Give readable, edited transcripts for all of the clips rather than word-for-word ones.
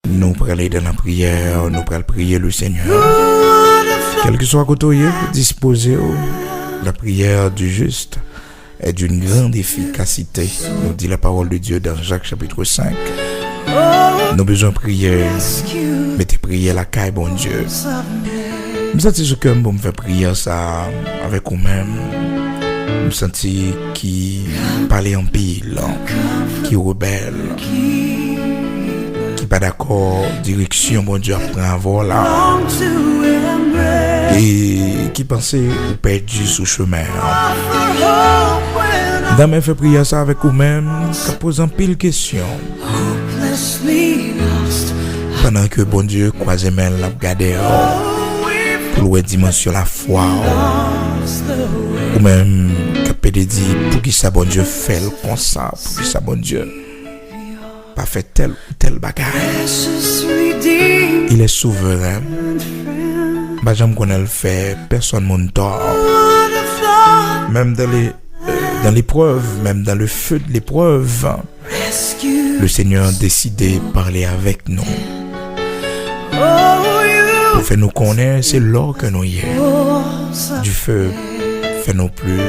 Nous pour aller dans la prière, nous pour prier le Seigneur. Quel que soit côté, disposez la prière du juste est d'une grande efficacité, nous dit la parole de Dieu dans Jacques chapitre 5. Nous avons besoin de prier, mettez prier la caille, bon Dieu. Je me sens que je me fais prier ça avec vous-même. Je me sens qui parle en pile, qui rebelle, qui pas d'accord, direction, bon Dieu, après avoir là. Et qui pensait ou perdu sous chemin. Dans mes fait prier ça avec vous-même, qui pose en pile question. Pendant que bon Dieu croise main la regarder pour le dimension la foi ou même qui peut dire pour qui ça bon Dieu fait comme ça, pour qui ça bon Dieu pas fait tel bagage. Il est souverain. Bah j'aime qu'on le fait, personne mon tort. Même dans l'épreuve, même dans le feu de l'épreuve, le Seigneur a décidé de parler avec nous. Pour faire nous connaître, c'est l'or que nous y est. Du feu fait nous plus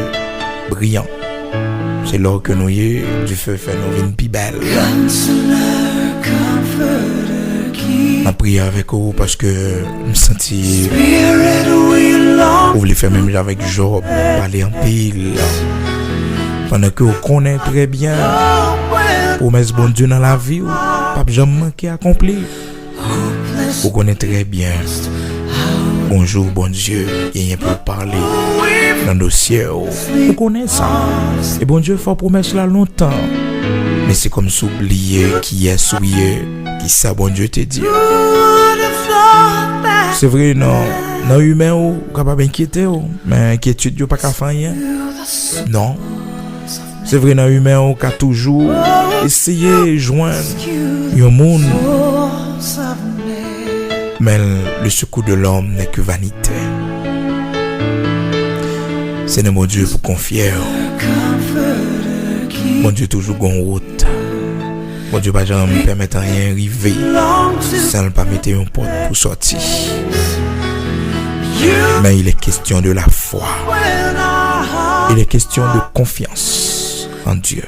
brillants. C'est l'or que nous y est. Du feu fait nous une plus belle. Ma prière avec vous parce que je me sentis. Vous voulez faire même avec Job, parler en pile. Pendant que vous connaissez très bien. Promesse bon Dieu dans la vie, pas jamais manqué accompli. Vous connaissez très bien. Bonjour bon Dieu, il y a rien pour parler dans nos cieux. Vous connaissez ça. Et bon Dieu fait promesse là longtemps. Mais c'est comme s'oublier qui est souillé, qui ça bon Dieu te dit. C'est vrai non humain ou capable inquiéter mais inquiétude yo pas qu'à faire rien. Non. C'est vrai dans humain on a toujours essayé de joindre un monde. Mais le secours de l'homme n'est que vanité. C'est de mon Dieu pour confier. Mon Dieu toujours gon route. Mon Dieu pas jamais me permettre rien arriver sans ne pas mettre une porte pour sortir. Mais il est question de la foi. Il est question de confiance en Dieu.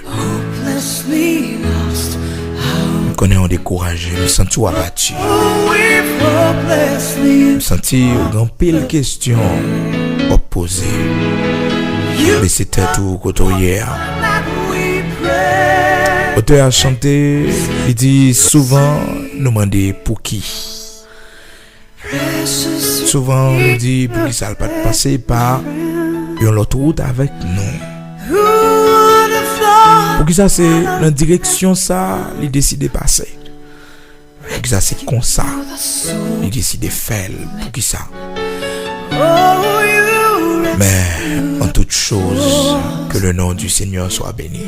Nous connaissons découragé, nous sentons abattus. Nous sentons grand pile questions opposées. Mais c'était tout côté hier. L'auteur a chanté, il dit souvent, nous demandons pour qui. Souvent, on nous dit pour qui ça ne va pas passer par une autre route avec nous. Pour qui ça c'est dans direction ça, il décide de passer. Pour qui ça c'est comme ça, il décide de faire. Pour qui ça. Mais en toute chose, que le nom du Seigneur soit béni.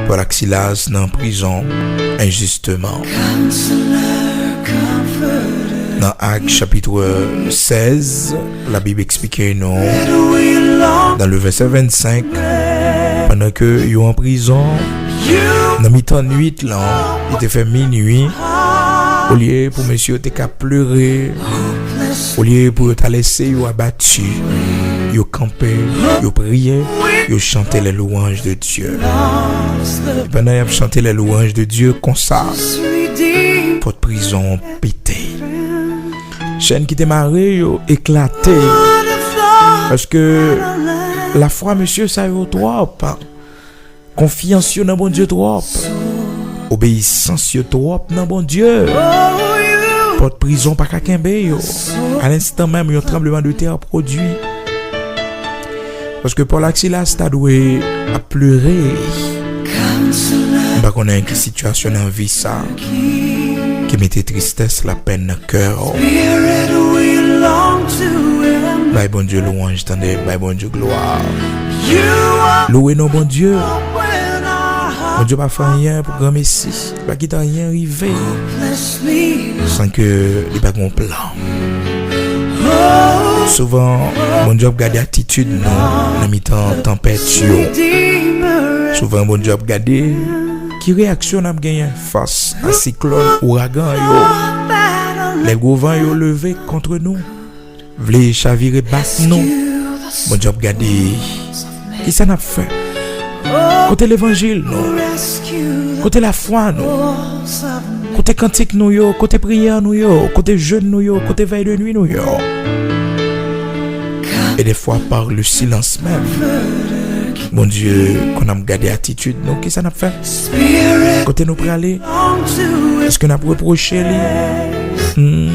Paul Silas dans prison injustement. Dans Actes chapitre 16, la Bible explique non. Dans le verset 25, pendant que ils sont en prison, dans mi-temps nuit là, il était fait minuit. Au lieu pour monsieur te qu'à pleurer, au lieu pour te laisser yo abattu, yo campé, yo prié, yo chanté les louanges de Dieu. Et pendant qu'ils chanté les louanges de Dieu comme ça, votre prison pété. Chaîne qui était marrée, yo éclaté. Parce que la foi, monsieur, ça y est trop. Confiance dans bon Dieu trop. Obéissance trop dans bon Dieu. Porte prison pas qu'à Kembe. À l'instant même, un tremblement de terre produit. Parce que Paul Silas t'a doué à pleurer. Bah qu'on a une situation en vie ça qui mettait tristesse, la peine dans le cœur. Bye bon Dieu louange, tendez, bye bon Dieu gloire. Louez nos bon Dieu. Mon Dieu pas fait rien pour grand Messie. Pas qu'il t'a rien arrivé. Sans que il pas un plan. Souvent, mon Dieu regarde l'attitude non, en mi-temps tempête. Souvent mon Dieu regarde qui Qui réaction n'a gagné face à cyclone, ouragan yo. Les gros vents yo levé contre nous. Vle chavirer battre nous. Bon Dieu, regardez. Qui ça n'a fait? Côté l'évangile, non. Côté la foi, non. Côté cantique, nous yo. Côté prière, nous yo. Côté jeûne, nous yo. Côté veille de nuit, nous yo. Et des fois, par le silence même. Bon Dieu, qu'on a gardé attitude, nous, qui ça n'a fait? Côté nous praler. Est-ce qu'on a reproché lui?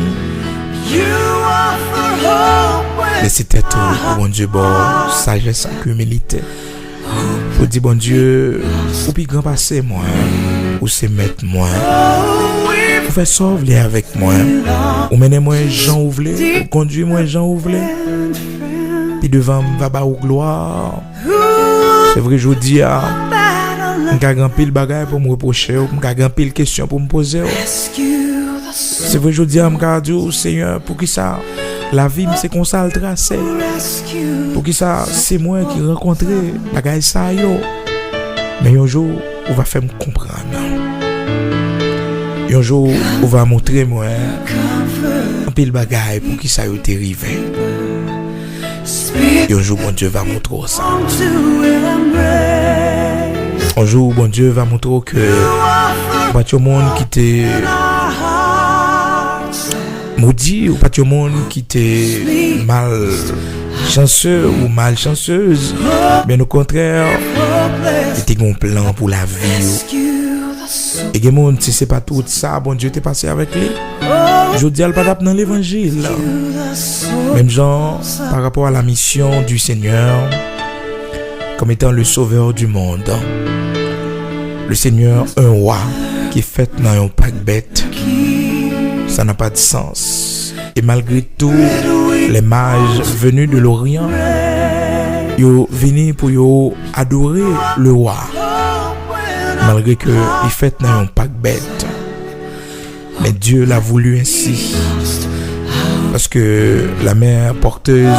Laissez tête au bon Dieu, bon, sagesse et humilité. Vous dites, bon Dieu, ou puis grand passé moi, ou c'est mettre moi, ou faire sauver avec moi, ou mener moi Jean Ouvlé, ou conduire moi Jean Ouvlé, puis devant va ou gloire. C'est vrai, je vous dis, je grand pile bagaille pour me reprocher, je grand pile question pour me poser. C'est vrai, je dis à mon Seigneur, pour qui ça, la vie, c'est comme ça le tracé. Pour qui ça, c'est moi qui rencontre bagaille ça yo. Mais un jour, on va faire me comprendre. Un jour, on va montrer moi un pile bagaille pour qui ça yo t'est arrivé. Un jour, bon Dieu va montrer ça. Un jour, bon Dieu va montrer que pas tout le monde qui t'est maudit ou pas tout le monde qui t'est mal chanceux ou malchanceuse. Bien au contraire, il y a un plan pour la vie. Et il y a des gens, si c'est pas tout ça, bon Dieu t'est passé avec lui. Je dis, elle pas dans l'évangile. Même genre, par rapport à la mission du Seigneur, comme étant le sauveur du monde. Le Seigneur, un roi qui est fait dans un pack bête, ça n'a pas de sens. Et malgré tout, les mages venus de l'Orient, ils sont venus pour adorer le roi. Malgré que il fait dans un pack bête. Mais Dieu l'a voulu ainsi. Parce que la mère porteuse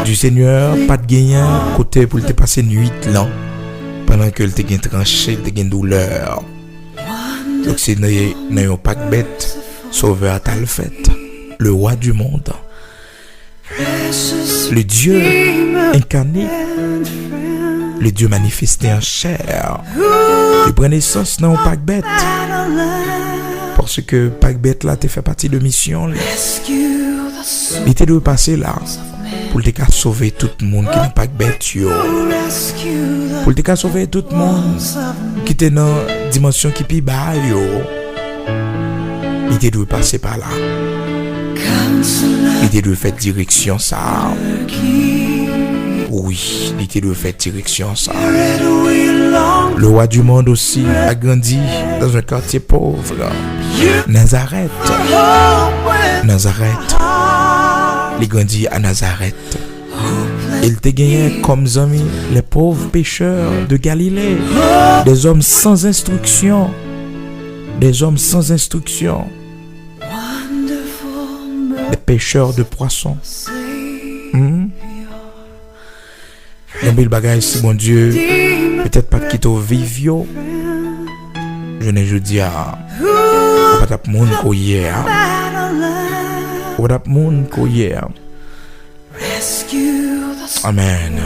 du Seigneur, pas de gagnant, côté pour te passer 8 ans. Pendant que te gagne tranché, te gagne douleur. Donc c'est dans un pack bête, sauveur t'a le fait. Le roi du monde. Le Dieu incarné. Le Dieu manifesté en chair. Il prend naissance dans un pack bête. Parce que pack bête là, tu fait partie de mission. Il était de passer là. Pour te sauver tout le monde qui n'est pas bête. Pour te sauver tout le monde qui est dans la dimension qui est bas. Il était de passer par là. Il était de faire direction ça. Oui, il était de faire direction ça. Le roi du monde aussi a grandi dans un quartier pauvre. Nazareth. Il grandit à Nazareth. Il te gagné comme amis les pauvres pécheurs de Galilée. Des hommes sans instruction. Des hommes sans instruction. Des pêcheurs de poissons. Dans le bagage, si mon Dieu, peut-être pas quitter au vivio. Je ne je dis à pas tap moun ko hier. Pas tap moun ko hier. Amen.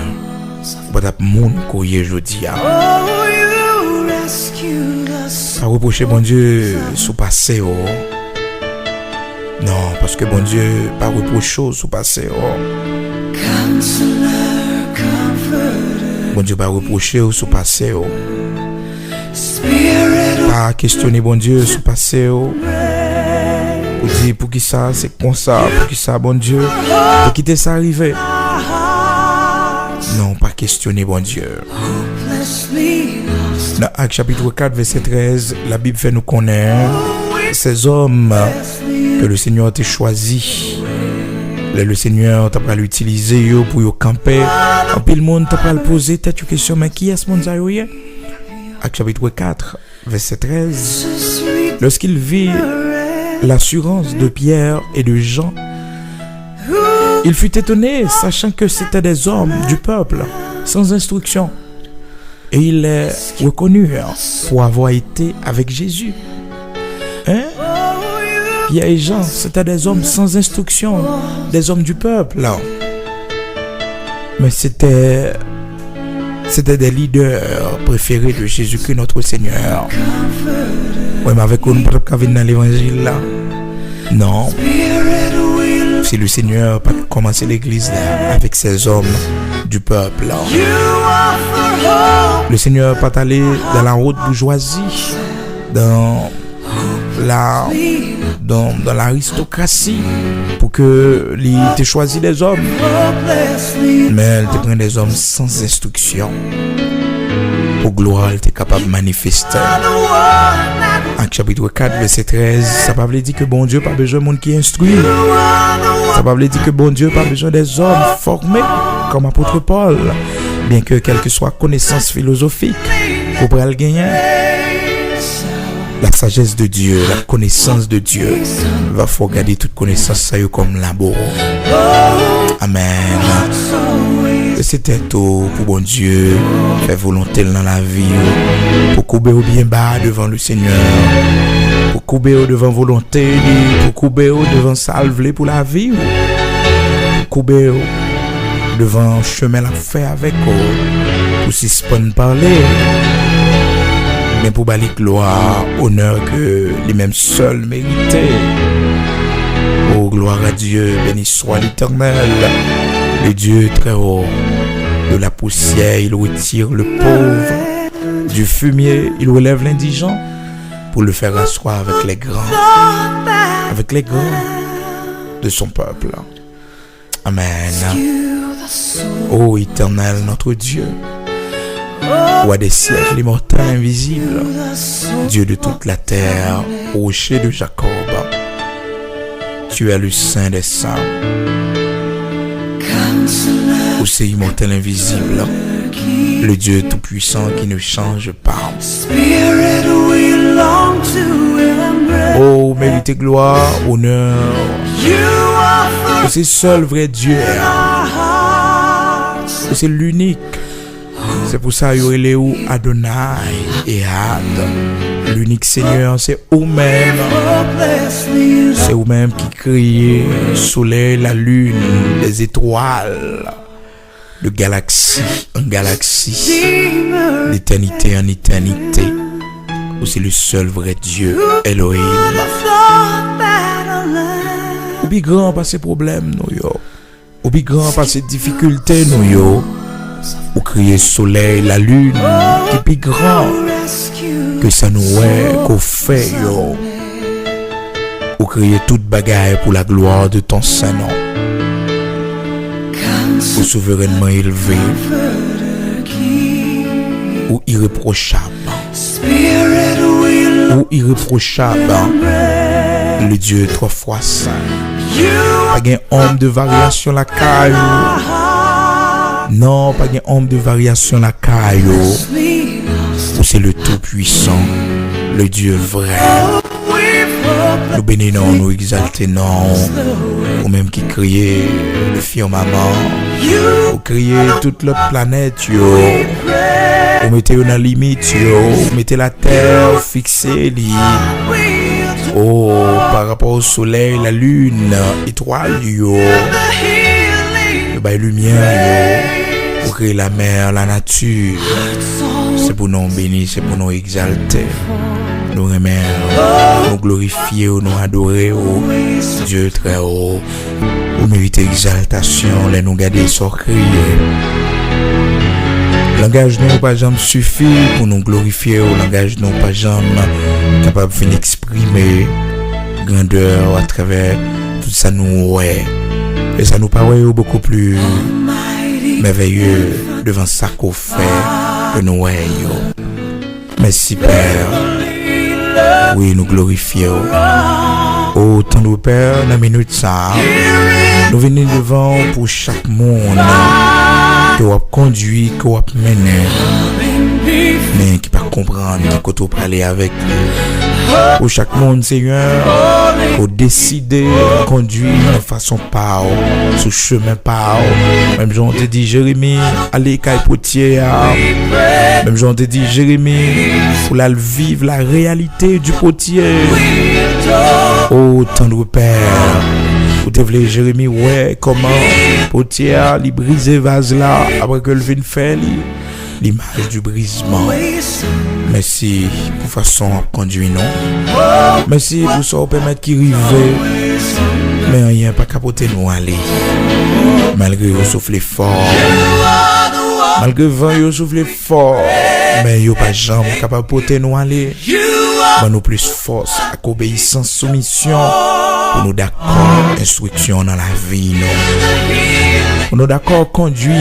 Pas tap moun ko hier je dis à. Pas reprocher mon Dieu sous passé oh. Non, parce que mon Dieu pas reprocher sous passé oh. Bon Dieu pas reprocher sous passé oh. Pas questionner bon Dieu sous passé oh. Pour dire pour qui ça c'est comme ça, pour qui ça bon Dieu, pour quitter ça arriver. Non, pas questionner bon Dieu. Dans Actes chapitre 4 verset 13, la Bible fait nous connaître ces hommes que le Seigneur t'a choisi. Le Seigneur t'a pas l'utiliser pour camper. En puis le monde t'a pas poser tête question mais qui est ce monde ça yo? Actes chapitre 4 verset 13. Lorsqu'il vit l'assurance de Pierre et de Jean, il fut étonné, sachant que c'était des hommes du peuple, sans instruction. Et il est reconnu pour avoir été avec Jésus. Pierre et Jean, c'était des hommes sans instruction, des hommes du peuple. Mais c'était des leaders préférés de Jésus-Christ, notre Seigneur. Oui, mais avec nous, pas venir dans l'évangile là. Non. C'est le Seigneur qui a commencé l'église là, avec ces hommes du peuple là. Le Seigneur n'est pas allé dans la haute bourgeoisie, dans l'aristocratie, pour que il te choisi des hommes. Mais il te prend des hommes sans instruction. Pour gloire, il était capable de manifester. Acte chapitre 4, verset 13, ça ne veut pas dire que bon Dieu n'a pas besoin de monde qui instruit. Ça ne veut pas dire que bon Dieu n'a pas besoin des hommes formés comme apôtre Paul. Bien que quelle que soit connaissance philosophique, pour le gagner, la sagesse de Dieu, la connaissance de Dieu, va faut garder toute connaissance ça comme labo. Amen. C'était tout pour bon Dieu, faire volonté dans la vie, pour couper au bien bas devant le Seigneur, pour couper au devant volonté, pour couper au devant salve pour la vie, pour couper au devant chemin la fait avec eux, pour suspendre parler, mais pour balayer gloire, honneur que les mêmes seuls méritaient. Oh, gloire à Dieu, béni soit l'Éternel, le Dieu très haut. De la poussière, il retire le pauvre. Du fumier, il relève l'indigent pour le faire asseoir avec les grands de son peuple. Amen. Ô Éternel, notre Dieu, roi des siècles immortel invisible, Dieu de toute la terre, rocher de Jacob, tu es le Saint des saints. Aussi immortel invisible, le Dieu tout-puissant qui ne change pas. Oh, méritez gloire, honneur. C'est seul vrai Dieu. C'est l'unique. C'est pour ça qu'il y aurait Léo, Adonai et Ad. L'unique Seigneur, c'est vous-même. C'est vous-même qui créez le soleil, la lune, les étoiles, de galaxie en galaxie, d'éternité en éternité. C'est le seul vrai Dieu, Elohim. Ou bien grand par ces problèmes, nous yo. Ou bien grand par ces difficultés, nous yo. Ou crier soleil, la lune, qui est plus grand que ça nous est qu'on fait yo. Ou crier toute bagaille pour la gloire de ton Saint-Nom. Ou souverainement élevé, ou irréprochable, le Dieu 3 fois saint. Pas un homme de variation la caillou. Non, pas un homme de variation la caillou. Ou c'est le tout-puissant, le Dieu vrai. Nous bénissons, nous exaltons, ou même qui criait le firmament, ou crier toute l'autre planète, yo. Ou mettez dans la limite, yo. Mettez la terre fixée, li. Oh, par rapport au soleil, la lune, étoile, yo. Bah, lumière, yo. Pour créer la mer, la nature. C'est pour nous bénir, c'est pour nous exalter. Nous remercions, nous glorifions, nous adorons, Dieu très haut. Vous méritez exaltation, les nous garder sans crier. Langage nous pas jamais suffit pour nous glorifier, langage nous pas jamais capable de exprimer grandeur à travers tout ça nous ouais. Et ça nous paraît beaucoup plus merveilleux devant ça qu'on fait que nous ouais. Merci Père. Oui, nous glorifions. Oh, tant de Père, dans la minute ça, nous venons devant pour chaque monde que vous conduit, que vous mené, mais qui ne peut pas comprendre, qui peut parler avec nous. Pour chaque monde, Seigneur, Ou décider conduire de façon par sous chemin par. Même j'en te dit Jérémie, allez caille potier. Même j'en te dit Jérémie, pour la vivre la réalité du potier. Oh tendre Père, vous te voulez Jérémie, ouais, comment potier li briser vase là après que le vin fait l'image du brisement. Merci pour façon à conduire non. Merci pour ça permettre qu'il rive. Mais rien pas capoter nous aller. Malgré vous soufflez fort. Malgré vent vous soufflez fort. Mais yo pas jamais capable porter nous aller. Mais nous plus force à obéissance soumission pour nous d'accord instruction dans la vie nous. Pour nous d'accord conduire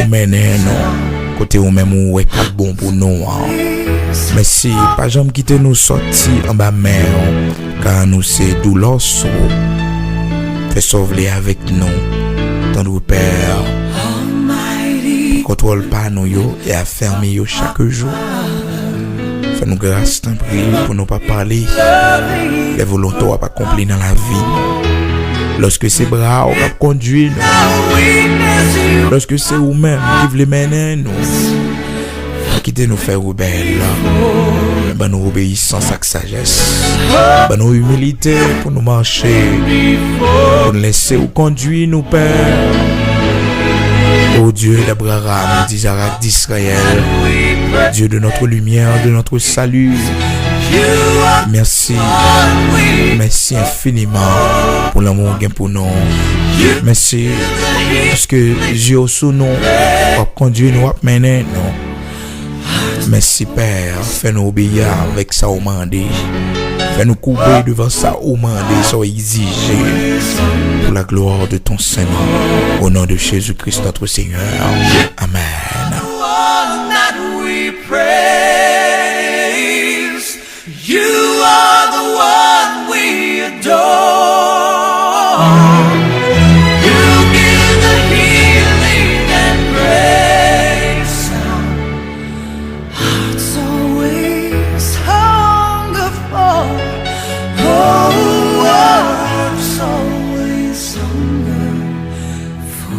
nous mener nous côté ou même ou est pas bon pour nous. Merci pas jamais quitter nous sortir en bas mer car nous c'est douleur sous. Fais sauver avec nous tendre Père. Contrôle pas nous yo et afferme yo chaque jour. Fais-nous grâce tant prie pour nous pas parler. Les volontés à pas accomplir dans la vie. Lorsque c'est bras qui conduit nous. Lorsque c'est vous-même qui voulez mener nous. Quittez nous faire rebelles. Ben nous obéissance avec sagesse. Ben nous humilité pour nous marcher. Pour nous laisser ou conduire nous Père. Ô Dieu d'Abraham, d'Isaac, d'Israël, Dieu de notre lumière, de notre salut, merci, merci infiniment pour l'amour qu'il y a pour nous. Merci parce que Dieu sous nous va conduire nous, va mener nous. Merci Père, fais-nous obéir avec ça au mandé. Fais-nous couper devant ça au mandé, ça exigé. Pour la gloire de ton Saint nom, au nom de Jésus-Christ notre Seigneur. Amen. You are the one we adore. You give the healing and grace. Hearts always hunger for. Oh, hearts always hunger for.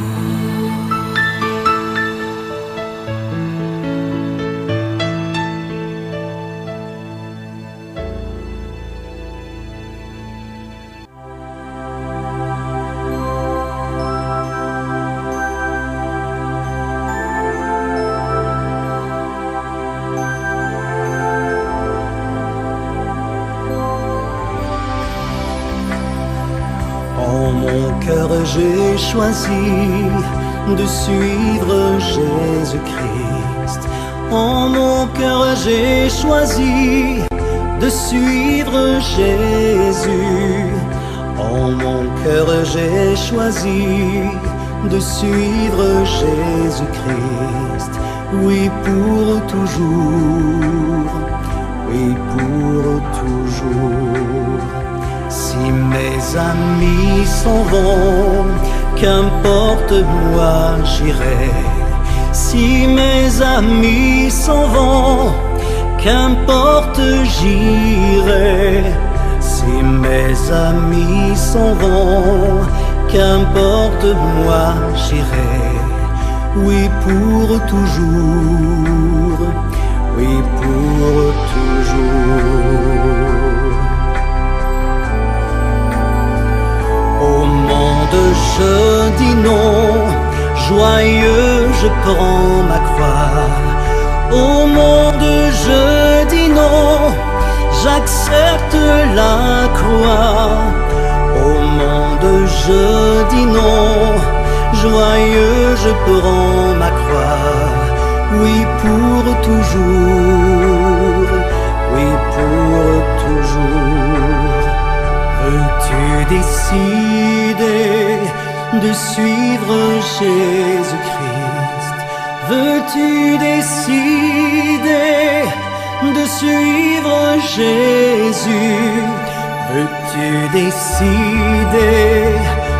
En mon cœur j'ai choisi de suivre Jésus-Christ. En mon cœur j'ai choisi de suivre Jésus. En mon cœur j'ai choisi de suivre Jésus-Christ. Oui pour toujours, oui pour toujours. Si mes amis s'en vont, qu'importe moi j'irai. Si mes amis s'en vont, qu'importe j'irai. Si mes amis s'en vont, qu'importe moi j'irai. Oui pour toujours, oui pour toujours. Au monde je dis non, joyeux je prends ma croix. Au monde je dis non, j'accepte la croix. Au monde je dis non, joyeux je prends ma croix. Oui pour toujours, oui pour toujours. Veux-tu décider de suivre Jésus-Christ? Veux-tu décider de suivre Jésus? Veux-tu décider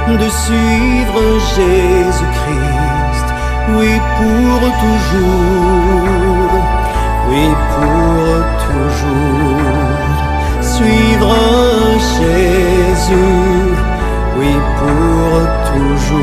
de suivre Jésus-Christ? Oui pour toujours, oui pour toujours. Suivre Jésus. toujours.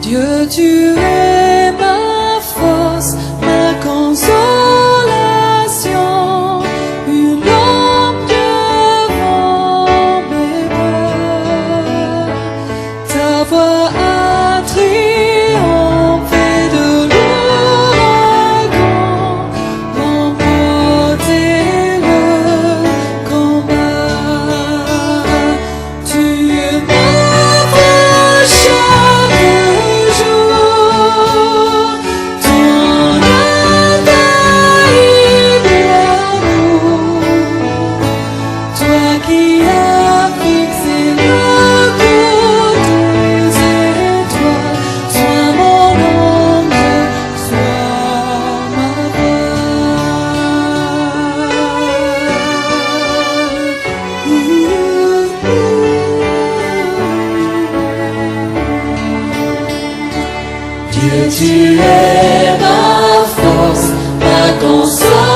Dieu, tu es ma force, ma consolation, une lampe devant mes pas. Ta voix a triomphé de l'ouragan, remporté le combat. Tu m'offres chaque Dieu, tu es ma force, ma consolation,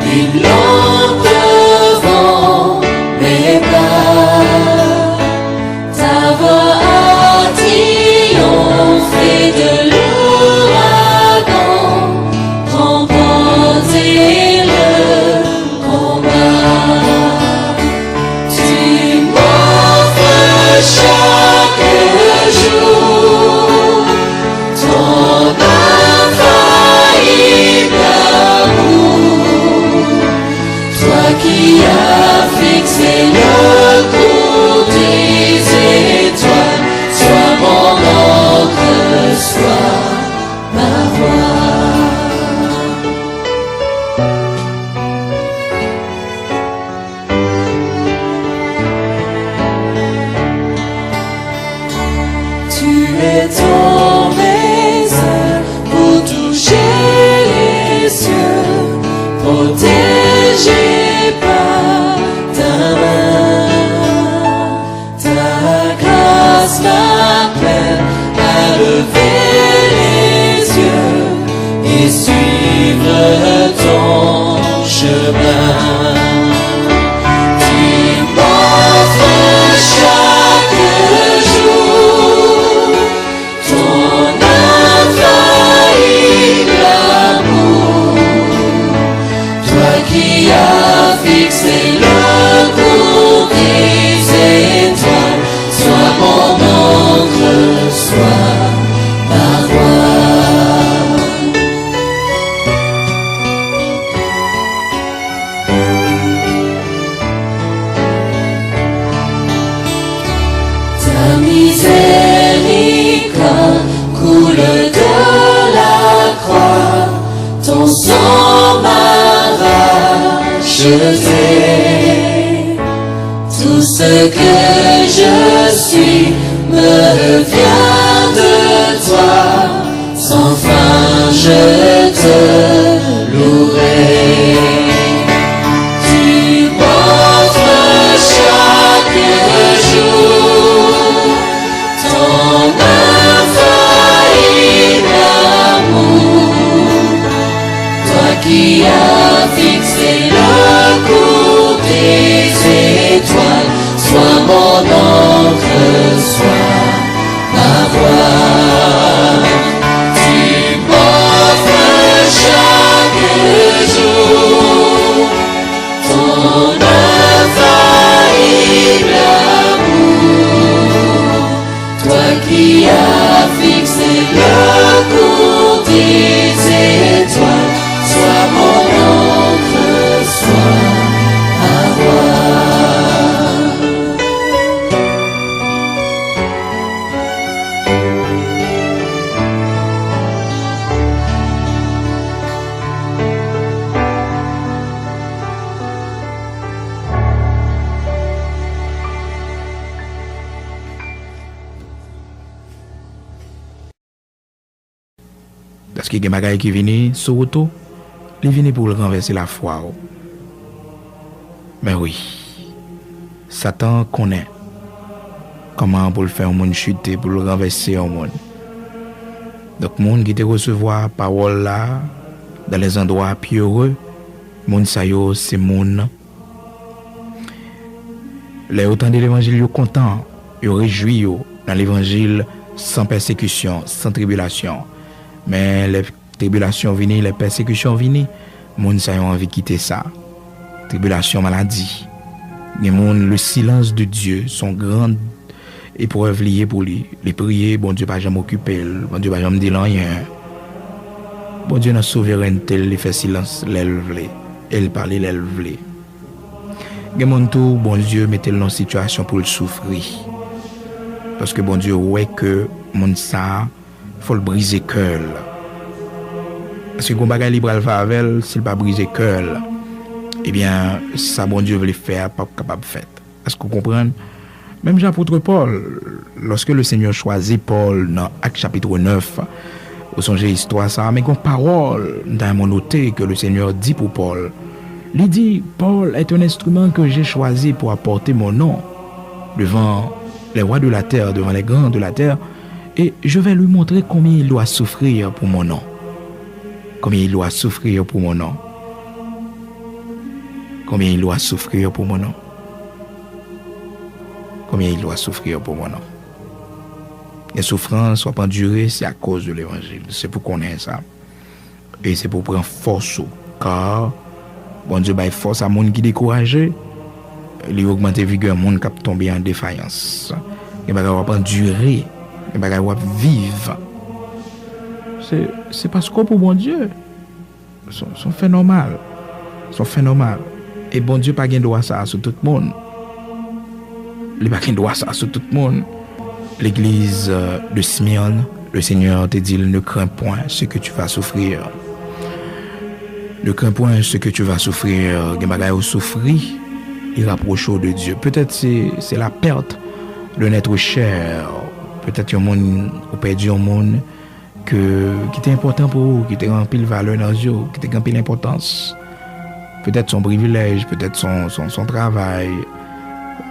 une lampe devant mes pas. Ta voix a triomphé de l'ouragan, remporté le combat. Tu m'offres chaque jour ton infaillible amour, toi qui as fixé le cours des étoiles, sois mon encre, sois ma voix. Tu es tombé pour toucher les cieux, protégé par ta main. Ta grâce m'appelle à lever les yeux et suivre ton chemin. Tu m'offres chaque jour ton infaillible amour, toi qui as fixé le cours des étoiles, sois mon encre, sois ma voix. Ta miséricorde coule de la croix, ton sang m'a racheté. Tout ce que je suis me vient de toi, sans fin je te louerai. Tu m'offres chaque jour ton infaillible amour, toi qui as fixé le cours des étoiles, sois mon encre, sois ma voix. Tu m'offres chaque jour ton infaillible amour, toi qui as fixé le cours des étoiles, sois mon encre, sois ma voix. Parce que les bagailles qui viennent sur auto, ils viennent pour le renverser la foi. Mais oui, Satan connaît comment pour le faire un monde chuter, pour le renverser un monde. Donc, monde qui te recevoir parole là, dans les endroits plus heureux, monde ça yo, c'est monde. Les autant de l'évangile, yo content, yo réjoui yo dans l'évangile sans persécution, sans tribulation. Mais les tribulations viennent, les persécutions viennent, monde ça yo envie de quitter ça. Tribulation, maladie. Les monde, le silence de Dieu, son grande épreuve liée pour lui. Les prier, bon Dieu pas jamais occupé, bon Dieu pas jamais dit rien. Bon Dieu dans souveraineté, il fait silence, l'élève, il parle, l'élève. Les monde tout, bon Dieu mettez dans situation pour le souffrir. Parce que bon Dieu ouais que monde ça faut le briser cœur. Parce que quand bagay libre al va avec, s'il pas briser cœur, eh bien ça bon Dieu veut le faire pas capable de faire. Est-ce que vous comprenez? Même l'apôtre Paul, lorsque le Seigneur choisit Paul dans Actes chapitre 9, vous songez l'histoire ça, mais une parole dans mon noté que le Seigneur dit pour Paul. Il dit, Paul est un instrument que j'ai choisi pour apporter mon nom devant les rois de la terre, devant les grands de la terre, et je vais lui montrer combien il doit souffrir pour mon nom. Combien il doit souffrir pour mon nom. Combien il doit souffrir pour mon nom. Combien il doit souffrir pour mon nom. Les souffrances soient pas endurées, c'est à cause de l'évangile. C'est pour qu'on ait ça. Et c'est pour prendre force. Car, bon Dieu, bah, force à monde qui est découragé, il augmente la vigueur, monde qui tombe en défaillance. Il va pas endurer, il va vivre. C'est parce que pour bon Dieu, son fait normal. Son fait normal. Et bon Dieu, pas gain droit ça sur tout le monde. Il pas gain droit ça sur tout le monde. L'église de Smyrne, le Seigneur te dit, ne crains point ce que tu vas souffrir. Ne crains point ce que tu vas souffrir. Les bagailles au souffrir, il rapproche de Dieu. Peut-être c'est la perte d'un être cher. Peut-être un monde, ou perdu un monde qui était important pour vous, qui était rempli de valeur dans Dieu, qui était rempli d'importance. Peut-être son privilège, peut-être son travail.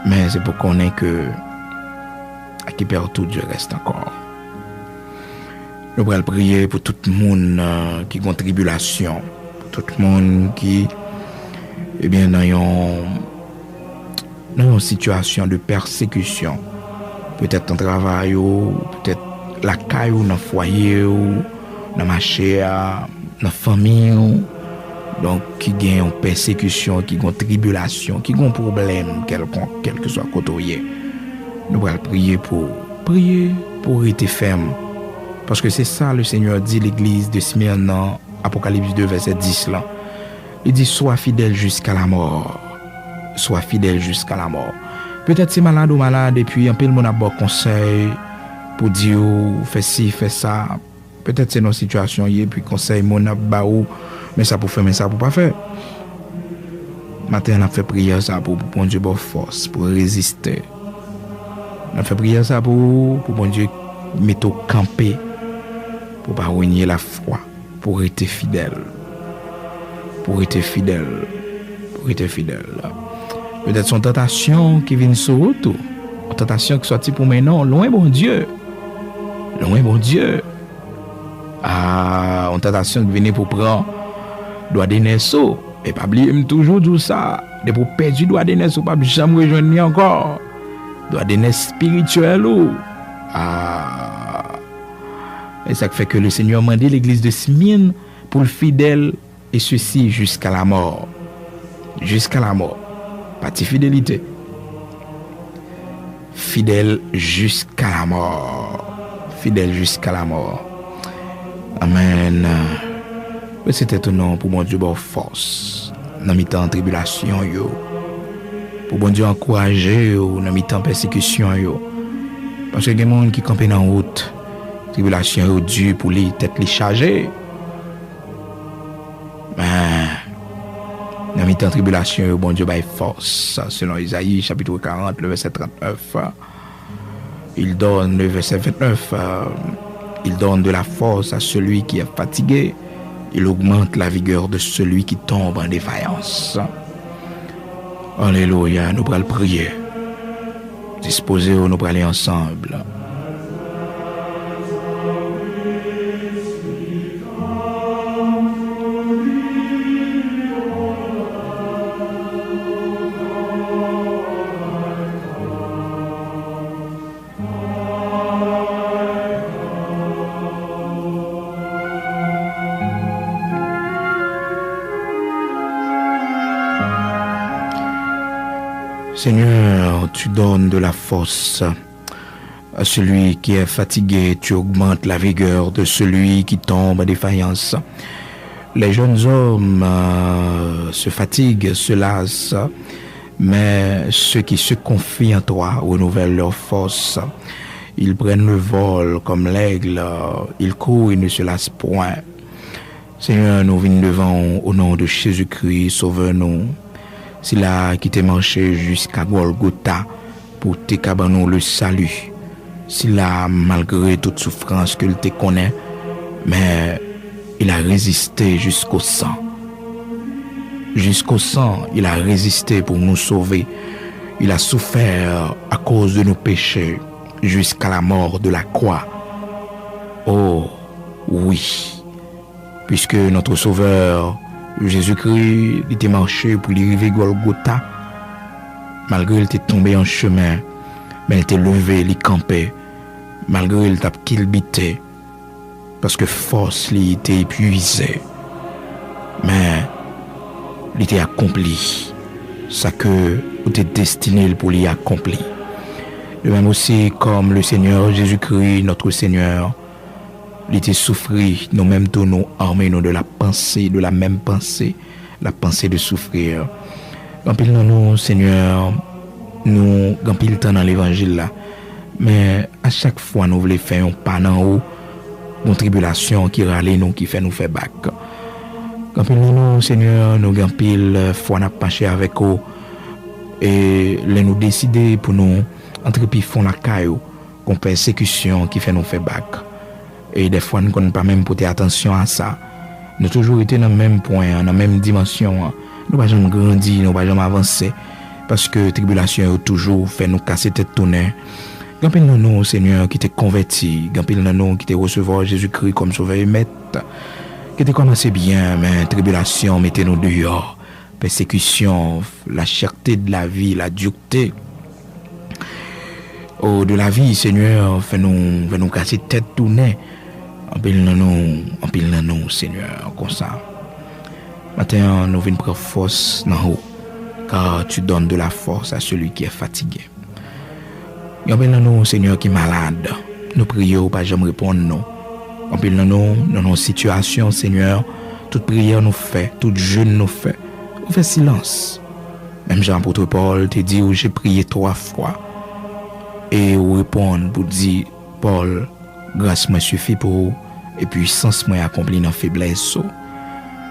Mais c'est pour qu'on ait que à qui perd tout, Dieu reste encore. Nous allons prier pour tout le monde qui est en tribulation, pour tout le monde qui est bien dans une situation de persécution. Peut-être dans le travail, peut-être la caille, dans le foyer, dans le marché, dans la famille. Donc, qui gagne une persécution, qui gagne une tribulation, qui gagne un problème, quel que soit côté. Nous allons prier pour rester ferme. Parce que c'est ça le Seigneur dit l'église de Smyrne dans Apocalypse 2, verset 10 là. Il dit, sois fidèle jusqu'à la mort. Sois fidèle jusqu'à la mort. Peut-être c'est malade ou malade et puis un peu le monde a bon conseil pour dire, fais ci, fais ça. Peut-être c'est nos situations et puis conseil mon a baou, mais ça pour faire, mais ça pour pas faire. Matin on a fait prière ça pour bon Dieu bonne force, pour résister. On a fait prière ça pour bon Dieu mettre au camper, pour pas renier la foi, pour rester fidèle. Pour rester fidèle. Pour rester fidèle. Peut-être son tentation qui vient sur autour. Une tentation qui sortit pour maintenant, loin bon Dieu. Loin bon Dieu. Une tentation qui vient pour prendre doit des naisseaux. Et pas oublier toujours tout ça. De pour perdre doit des naisseaux, pas jamais rejoindre encore. Doit des naisses spirituelles. Et ça fait que le Seigneur m'a dit l'église de Smyrne pour le fidèle et ceci jusqu'à la mort. Jusqu'à la mort. Pas de fidélité. Fidèle jusqu'à la mort. Fidèle jusqu'à la mort. Amen. C'est étonnant pour mon Dieu bonne force. Dans mi-temps tribulation yo. Pour bon Dieu encourager yo dans mi-temps persécution yo. Parce que il y a des gens qui campent dans route. Tribulation yo dur pour les tête les charger. Mais dans mi-temps tribulation, bon Dieu baille force. Selon Isaïe, chapitre 40, le verset 39. Il donne le verset 29. Il donne de la force à celui qui est fatigué. Il augmente la vigueur de celui qui tombe en défaillance. Alléluia, nous allons prier. Disposez, nous allons aller ensemble. Seigneur, tu donnes de la force à celui qui est fatigué, tu augmentes la vigueur de celui qui tombe en défaillance. Les jeunes hommes se fatiguent, se lassent, mais ceux qui se confient en toi renouvellent leur force. Ils prennent le vol comme l'aigle, ils courent et ne se lassent point. Seigneur, nous venons devant au nom de Jésus-Christ, sauve-nous. C'est là qui t'est marché jusqu'à Golgotha pour te cabanon le salut. C'est là, malgré toute souffrance qu'il te connaît, mais il a résisté jusqu'au sang. Jusqu'au sang, il a résisté pour nous sauver. Il a souffert à cause de nos péchés jusqu'à la mort de la croix. Oh, oui, puisque notre Sauveur, Jésus-Christ, il était marché pour arriver à Golgotha. Malgré il était tombé en chemin, mais il était levé, il campait. Malgré il t'a kilbité, parce que force il était épuisé. Mais il était accompli. Ça que il était destiné pour l'y accomplir. De même aussi comme le Seigneur Jésus-Christ, notre Seigneur, il était souffri, nous-mêmes tous nous armés de la pensée, de la même pensée, la pensée de souffrir. Quand il nous, Seigneur, nous, quand il temps dans l'évangile là, mais à chaque fois nous voulons faire un pas en haut, une tribulation qui râle nous, qui fait nous faire bac. Quand il nous, Seigneur, nous quand il fois n'a penché avec eux et nous décider pour nous entreprendre font la caillou, qu'on persécution qui fait nous faire bac. Et des fois, nous ne connaissons pas même porter attention à ça. Nous avons toujours été dans le même point, dans la même dimension. Nous n'avons pas jamais grandi, nous n'avons pas jamais avancé. Parce que la tribulation a toujours fait nous casser tête tournée. Quand nous, Seigneur, qui t'es converti, quand nous, qui t'es recevoir Jésus-Christ comme sauveur et maître, qui t'es commencé bien, mais la tribulation mettait nous dehors. Persécution, la cherté de la vie, la dureté. Oh, de la vie, Seigneur, fais-nous casser tête tournée. En pile nous, Seigneur, comme ça. Maintenant, nous venons prendre force dans haut, car tu donnes de la force à celui qui est fatigué. En pile nous, Seigneur, qui est malade, nous prions, pas jamais répondre non. En pile nous, dans nos situations, Seigneur, toute prière nous fait, toute jeûne nous fait. On fait silence. Même Jean-Apôtre Paul te dit où j'ai prié 3 fois. Et on répond pour dire, Paul, grâce me suffit pour vous, et puissance m'a accompli dans faiblesse.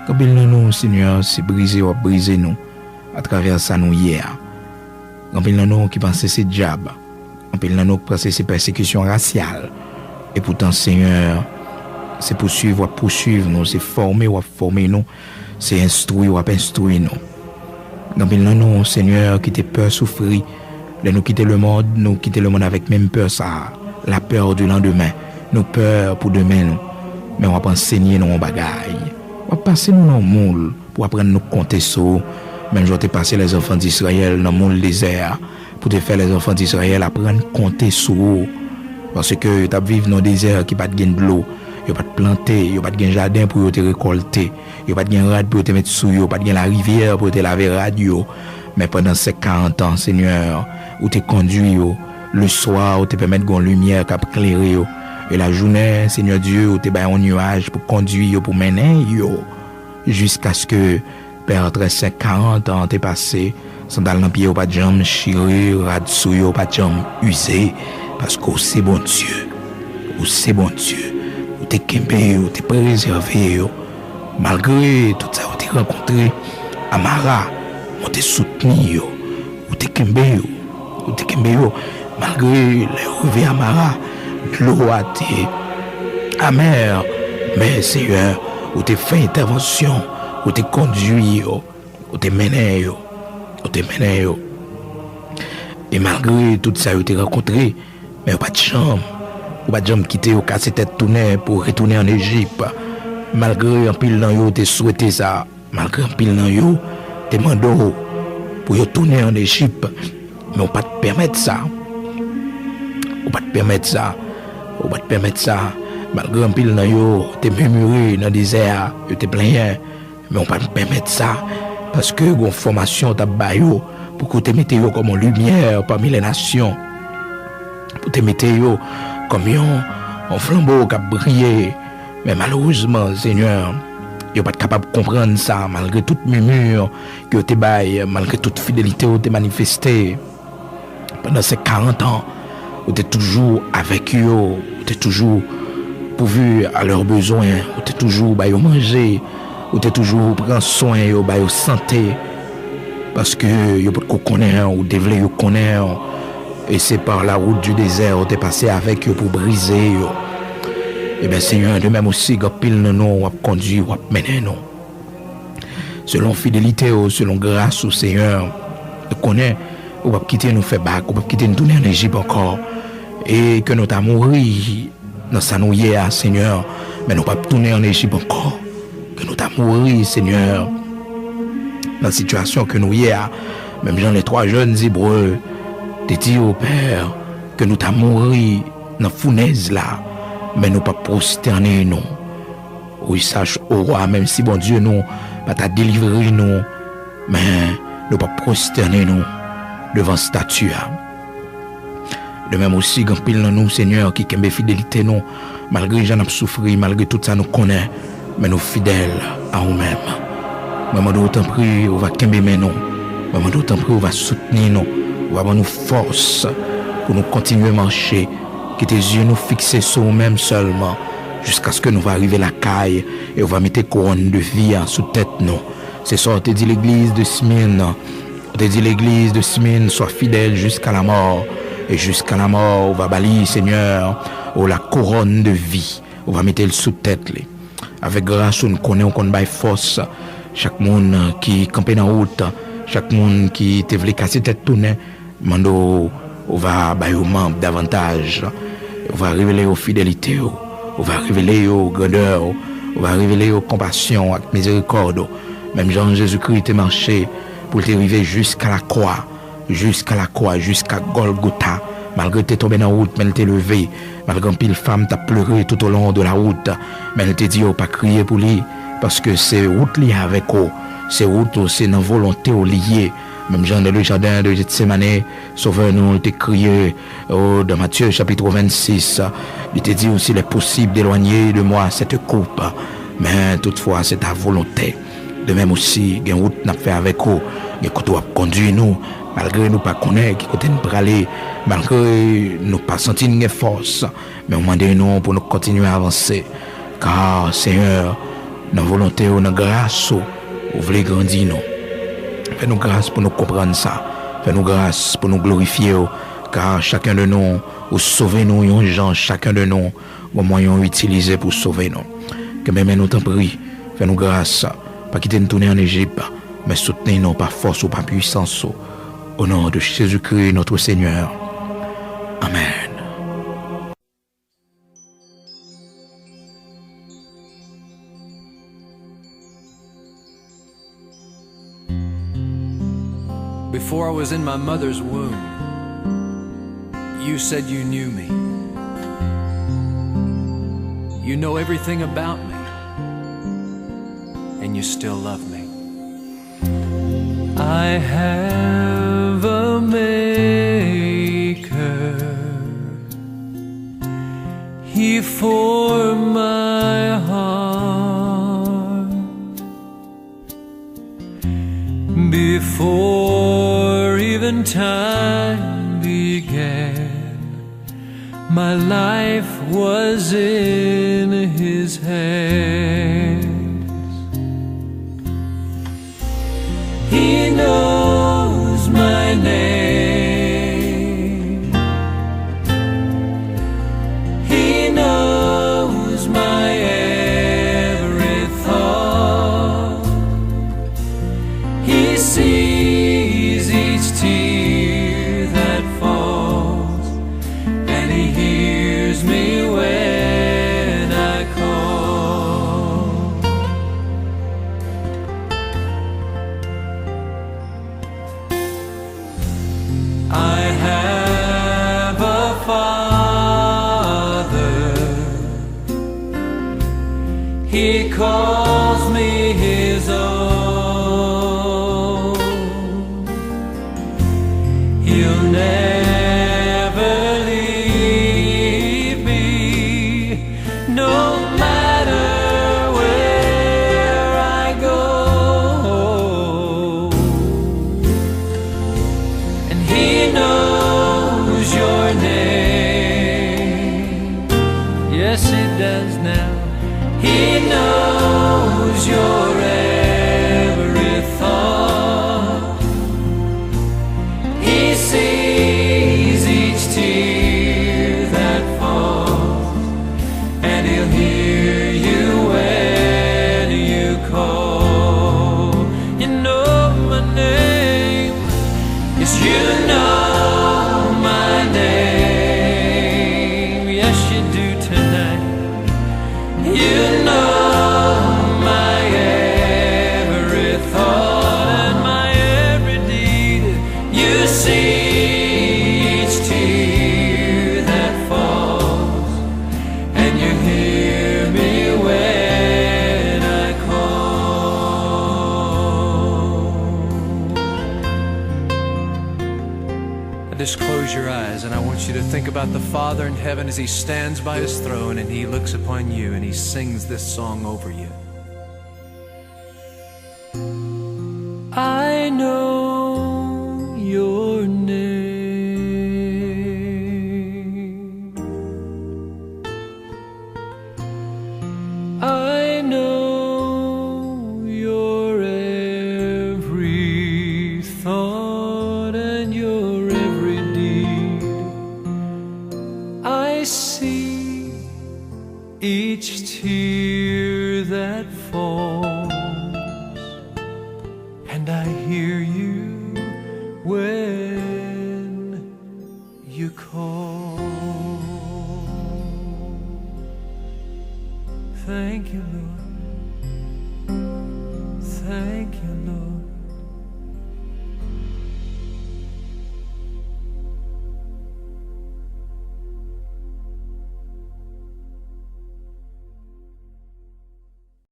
Quand nous, Seigneur, c'est briser ou briser nous, à travers ça nous hier. Quand nous qui pensent c'est diable, quand nous qui pensent c'est persécution raciale, et pourtant, Seigneur, c'est poursuivre nous, c'est former nous, c'est instruire nous. Quand nous, Seigneur, qui te peur souffrir, nous quitter le monde avec même peur ça, la peur du lendemain, nous peur pour demain nous. Mais on va pas enseigner nos bagailles. On va passer nous dans le monde pour apprendre nous compter sur. Même je vais passer les enfants d'Israël dans le monde désert pour te faire les enfants d'Israël apprendre à compter sur. Parce que tu vivre dans le désert qui pas de l'eau, il pas de planter, il pas de jardin pour te récolter, il pas de rad pour te mettre sous, il pas de la rivière pour te laver radio. Mais pendant ces 40 ans, Seigneur, où tu conduis, le soir, où tu permets de lumière qui éclairer, et la journée, Seigneur Dieu, où tu as un nuage pour conduire, pour mener, jusqu'à ce que, Père, après ces 40 ans, tu es passé, sandal dans pied, pas de jambes chirées, radsouille, pas de jambes usées, parce que c'est bon Dieu, où c'est bon Dieu, où tu es kémbé, où tu es préservé, malgré tout ça, où tu es rencontré, Amara, où tu es soutenu, où tu es kémbé, malgré les revers Amara, l'eau a été amer. Mais Seigneur, où t'es fait intervention, où t'es conduit, où t'es mené, où t'es mené. Et malgré tout ça, où t'es rencontré, mais pas de chambre. Ou pas de jambe quitter au casser tête tourner pour retourner en Égypte. Malgré un pile dans yo, t'es souhaité ça. Malgré un pile dans yo, t'es mandé pour yo tourner en Égypte. Mais on pas te permettre ça. On pas te permettre ça. On pas te permettre ça. Malgré un pile dans yo, t'es murmuré dans le désert, yo t'es plein. Mais on pas te permettre ça. Parce que une formation t'a baillé pour que tu mettes yo comme une lumière parmi les nations. Pour te mettre yo comme un flambeau qui a brillé. Mais malheureusement, Seigneur, yo pas capable de comprendre ça, malgré toute murmure que tu baille, malgré toute fidélité que tu manifestée. Pendant ces 40 ans, tu es toujours avec eux, tu es toujours pourvu à leurs besoins, tu es toujours bah, manger, tu es toujours prendre soin de bah, santé. Parce que vous pouvez connaître, ou devez connaître. Et c'est par la route du désert où tu es passé avec eux pour briser. Et bien Seigneur, de même aussi, quand pile nous, on conduit, on mener nous. Selon fidélité, selon grâce au Seigneur, nous connaît, on va quitter nous faire bac, on va quitter nous tourner en Égypte encore. Et que nous t'avons mouru dans sa nouille, Seigneur, mais nous pas tourner en Égypte encore. Que nous t'avons mouru, Seigneur, dans la situation que nous y a, même dans les 3 jeunes Hébreux, t'es dit au Père que nous t'avons mouru dans la fournaise là, mais nous pas prosterner nous. Oui, sache au roi, même si bon Dieu nous pas t'a délivré nous, mais nous pas prosterner nous devant statue. De même aussi, quand pile dans nous, Seigneur, qui aime fidélité nous, malgré j'en ai souffert, malgré tout ça nous connaît, mais nous fidèles à nous-mêmes. Maman d'autant prie, on va aimer nous. Maman d'autant prie, on va soutenir nous. On va avoir nous force pour nous continuer à marcher. Que tes yeux nous fixés sur nous-mêmes seulement. Jusqu'à ce que nous va arriver à la caille et on va mettre couronne de vie sous tête nous. C'est ça, on te dit l'église de Smyrne. On te dit l'église de Smyrne, sois fidèle jusqu'à la mort. Et jusqu'à la mort, on va balayer, Seigneur, la couronne de vie. On va mettre le sous tête. Avec grâce, on nous connaît, on connaît force. Chaque monde qui campait dans la route, chaque monde qui te voulait casser tête tournée, mando, on va bailler aux membres davantage. On va révéler aux fidélités, on va révéler aux grandeurs, on va révéler aux compassions, à miséricorde. Même Jean Jésus-Christ est marché pour t'arriver jusqu'à la croix, jusqu'à Golgotha. Malgré que tu es tombé dans la route, mais elle t'est levé. Malgré que pile femme t'a pleuré tout au long de la route, mais elle t'a dit, pas crier pour lui. Parce que c'est route liée avec eux, c'est route, c'est une volonté liée. Même Jean de le jardin de Gethsémane, Sauveur-nous, il t'a crié dans Matthieu chapitre 26. Il t'a dit aussi, il est possible d'éloigner de moi cette coupe, mais toutefois c'est ta volonté. De même aussi, il y a une route n'a fait avec eux, il y a côté conduit nous, malgré nous pas connaître, qui côté nous aller, malgré nous pas sentir une force, mais on demande nous pour nous continuer à avancer. Car Seigneur, dans volonté ou dans grâce, vous voulez grandir nous. Fais-nous grâce pour nous comprendre ça. Fais-nous grâce pour nous glorifier. Car chacun de nous, ou sauver nous, yon gens, chacun de nous, au moyen utilisé pour sauver nous. Que même nous t'en prie, fais-nous grâce, pas quitter nous tourner en Égypte, mais soutenez-nous par force ou par puissance. Au nom de Jésus-Christ, notre Seigneur. Amen. Before I was in my mother's womb, you said you knew me. You know everything about me, and you still love me. I have a maker. He formed my heart before even time began. My life was in his hands. He knows my name. He knows my He calls me his own. He'll never leave me, no matter where I go. And he knows your name. Yes, he does now. He knows your every thought. He sees each tear that falls, and he'll hear you when you call. You know my name. Yes, you know my name. Yes, you do tonight. You know my every thought and my every deed. You see each tear that falls, and you hear me when I call. Just close your eyes, and I want you to think about the Father in heaven as he stands by his throne and he looks upon you and he sings this song over you. I know your name. I know your every thought and your every deed. I see each tear that falls,